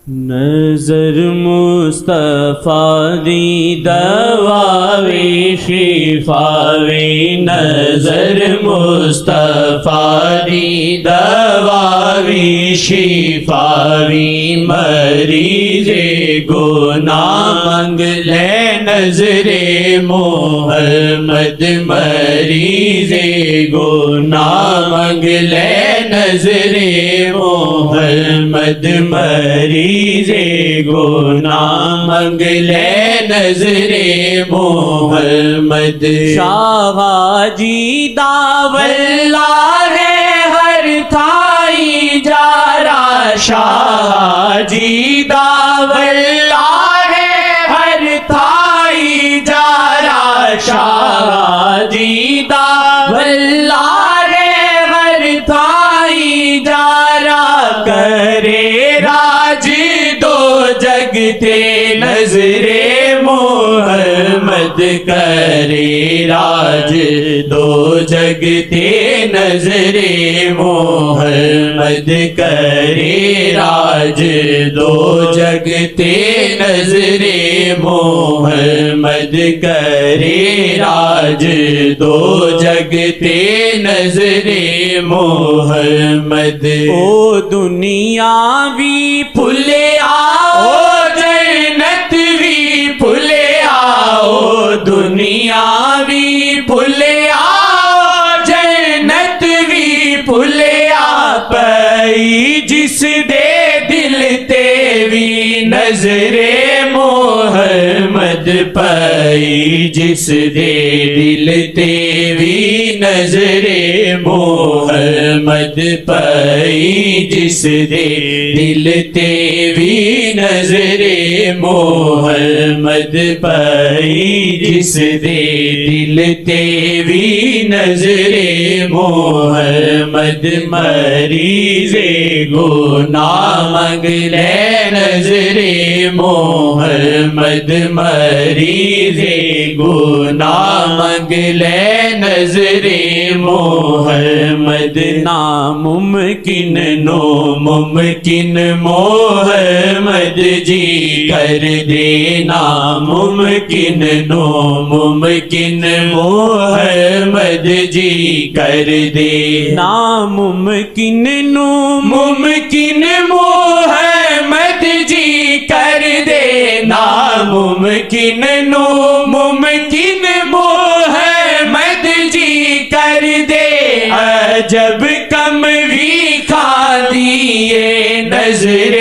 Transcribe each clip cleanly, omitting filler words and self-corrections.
نظر مصطفیٰ دی دواوی شفاوی، نظر مصطفیٰ دی دواوی شفاوی، مریض گناہ منگ لے نظر محمد، مریض گناہ منگ لے نظر محمد، مریض گناہ منگ لے نظر محمد۔ شاہ جی داولا ہے ہر تھائی جارا، شاہ جی داولا ہے ہر تھائی جارا، شاہ جی داولا ہے ہر تھائی جارا، کرے راج دو جگتے نظر محمد، کرے راج دو جگتے نظر محمد، کرے راج دو جگتے نظر محمد، کرے راج دو جگتے نظر محمد۔ او دنیاوی پھلیا او جنت وی پھلیا، او دنیاوی پھلیا او جنت وی پھلیا، پئی جس دے دل تے وی نظر محمد، پئی جس دے دل تے وی نظر محمد، پئی جس دے دل تے وی نظر محمد، پئی جس دے دل تے وی نظر محمد، مریض گناہ منگ لے نظر محمد، مریض گناہ منگ لے نظر محمد۔ ناممکن نو ممکن محمد جی کر دے، ناممکن نو ممکن محمد جی کر دے، ناممکن نو ممکن محمد جی کر دے، ناممکن نو ممکن محمد جی کر دے، عجب کم وی کھادیے نظر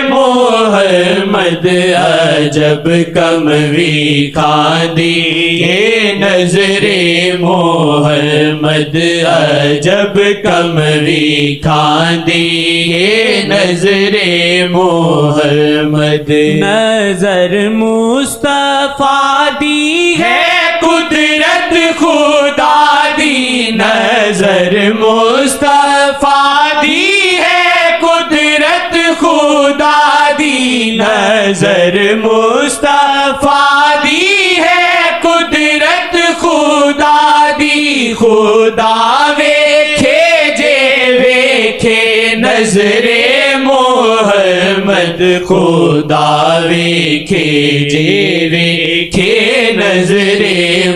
محمد، عجب کم وی کھادیے نظر محمد، عجب کم وی کھادیے نظر محمد۔ نظر مصطفیٰ دی ہے قدرت خدا دی، نظر مصطفیٰ دی ہے قدرت خدا دی، نظر مصطفیٰ دی ہے قدرت خدا دی، خدا ویکھے جے ویکھے نظر محمد، خدا ویکھے جے ویکھے نظر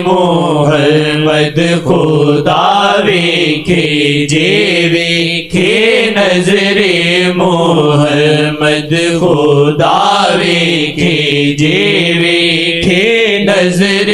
محمد، خدا ویکھے جے ویکھے نظر محمد، خدا ویکھے جے ویکھے نظر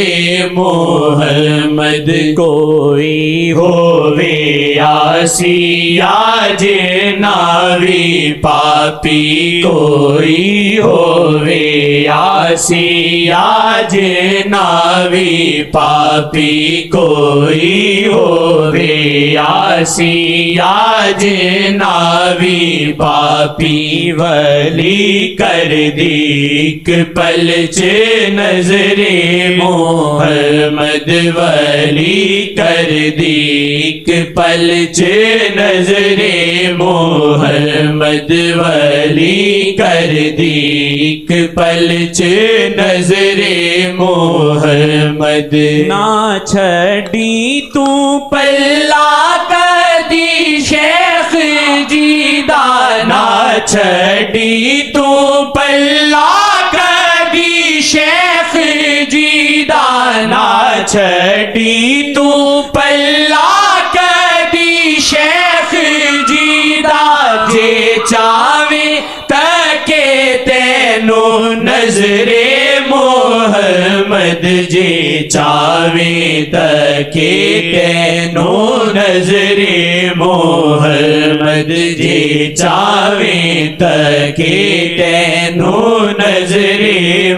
محمد۔ کوئی ہووے آسی یا جناوی پاپی، کوئی ہووے آسی یا جناوی پاپی، کوئی ہووے آسی یا جناوی پاپی، ولی کر دیک پلچ نظر محمد، ولی کر دیک پلچ نظر محمد، ولی کر دیک پلچ نظر محمد۔ نہ چھڑی تو پلہ کدی شیخ جی دا، نہ چھڑی تو پلا کدی شیخ جی دانا چھڑی تو پلا کدی شیخ جی دا جے چاویں تکے تینو نظر محمد جے چاویں تکے تینو نظر محمد جے چاویں تکے تینو نظر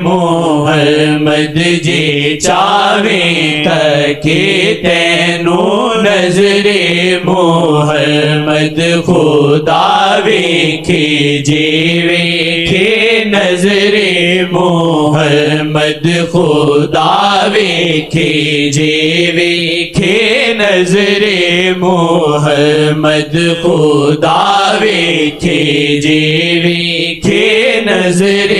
محمد جے چاویں تکے تینو نظر محمد خدا ویکھے جے ویکھے نظر محمد خدا ویکھے جے ویکھے نظر محمد خدا ویکھے جے ویکھے نظر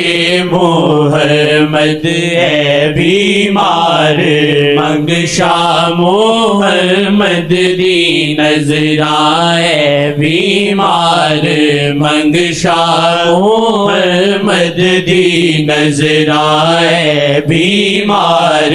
محمد اے بیمار منگشا محمد دی نظراں اے بیمار منگشا محمد دی نظراں اے بیمار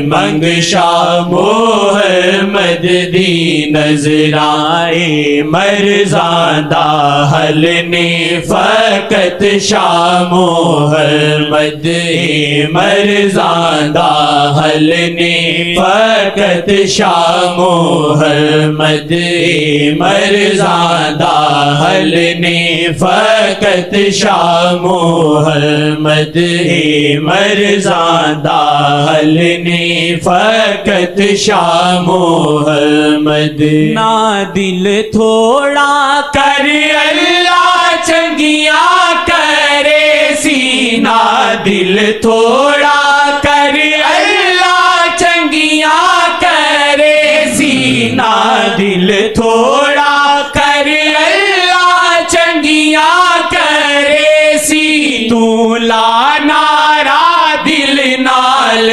منگشا محمد دی نظراں اے مرزاں دا حل نے فقط شاہ محمد اے مرزاں دا حل نے فقط شاہ محمد اے مرزاں دا حل نے فقط شاہ محمد اے مرزاں دا حل نے فقط شاہ محمد نہ دل تھوڑا کر اللہ چنگیاں کرے سینہ دل تھوڑا کر اللہ چنگیاں کرے سینہ دل تھوڑا کر اللہ چنگیاں کرے سی تو لا نارا دل نال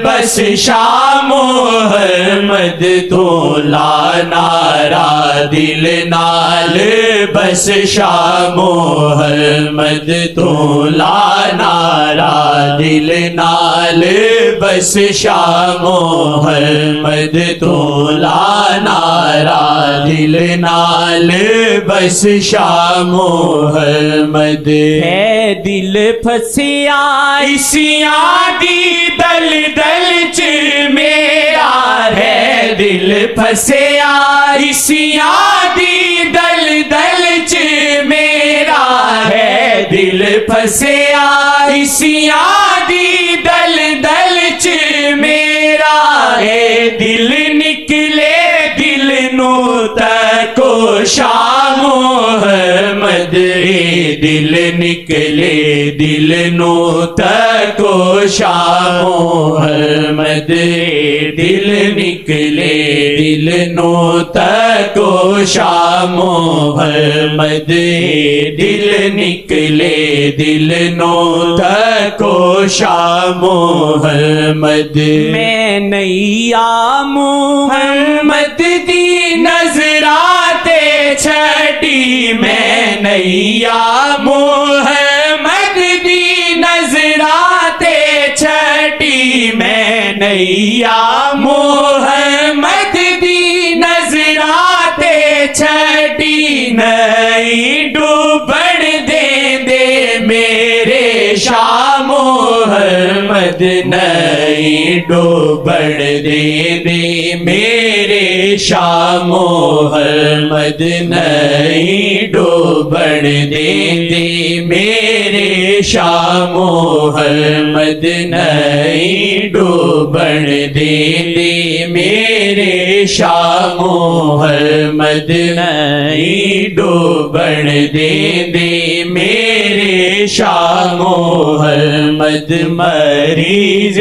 بس شاہ محمد تو لا نارا دل نال بس شاہ محمد تو لا نارا دل نال بس شاہ محمد تو لا نارا دل نال بس شاہ محمد ہے دل پھسیا اسیاں دی دل دل چ میرا ہے دل پھسیا اسیاں دی دل دل چ میرا ہے دل پھسیا اسیاں دی دل دل چ میرا ہے دل نکلے دل نو تکو شاہ محمد اے دل نکلے دل نو تکو شاہ محمد اے دل نکلے دل نو تکو شاہ محمد اے دل نکلے دل نو تکو شاہ محمد میں نیا محمد دی نظراتے چھٹی میں نیا محمد دی نظراتے چھٹی میں نیا محمد دی نظراتے چھٹی نہیں ڈوبن دے دے میرے شاہ محمد نہیں ڈوبن دے دے میرے شاہ محمد نہیں ڈوبن دے دے میرے شاہ محمد نہیں ڈوبن دے دے میرے شاہ محمد نہیں ڈوبن دے دے میرے شاہ محمد مریض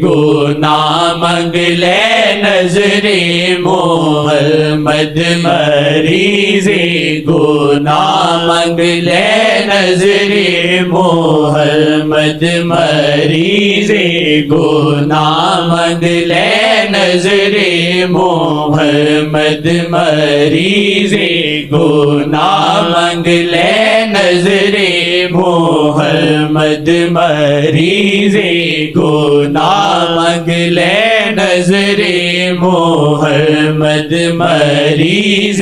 گناہ منگ لے نظر محمد مریض گناہ منگ لے نظر محمد مریض گناہ منگ لے نظر محمد مریض گناہ منگ لے نظر محمد مریض گناہ منگ لے نظر محمد مریض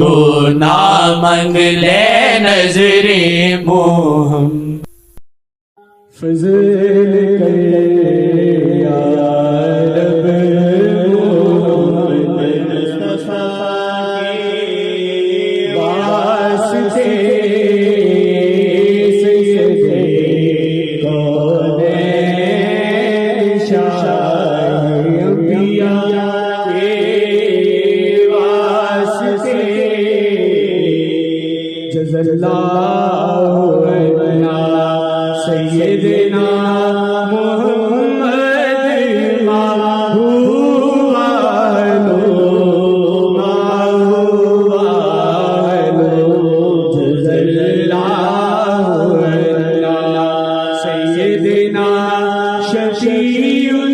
گناہ منگ لے نظر محمد فضل کرے یا رب محمد مصطفیٰ کے واسطے سجدے کونین شاہ انبیاء کے واسطے جزا اللہ عنا سیدنا محمد سیدنا شفیعنا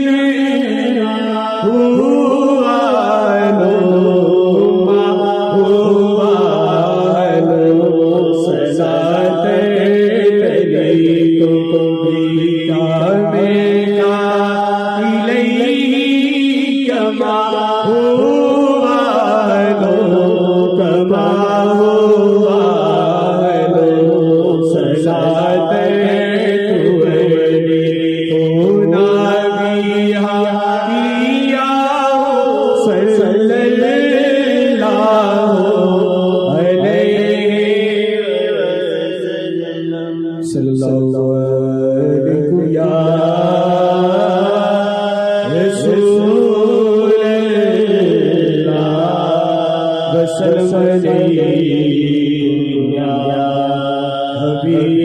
حبیب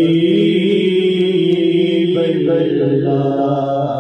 اللہ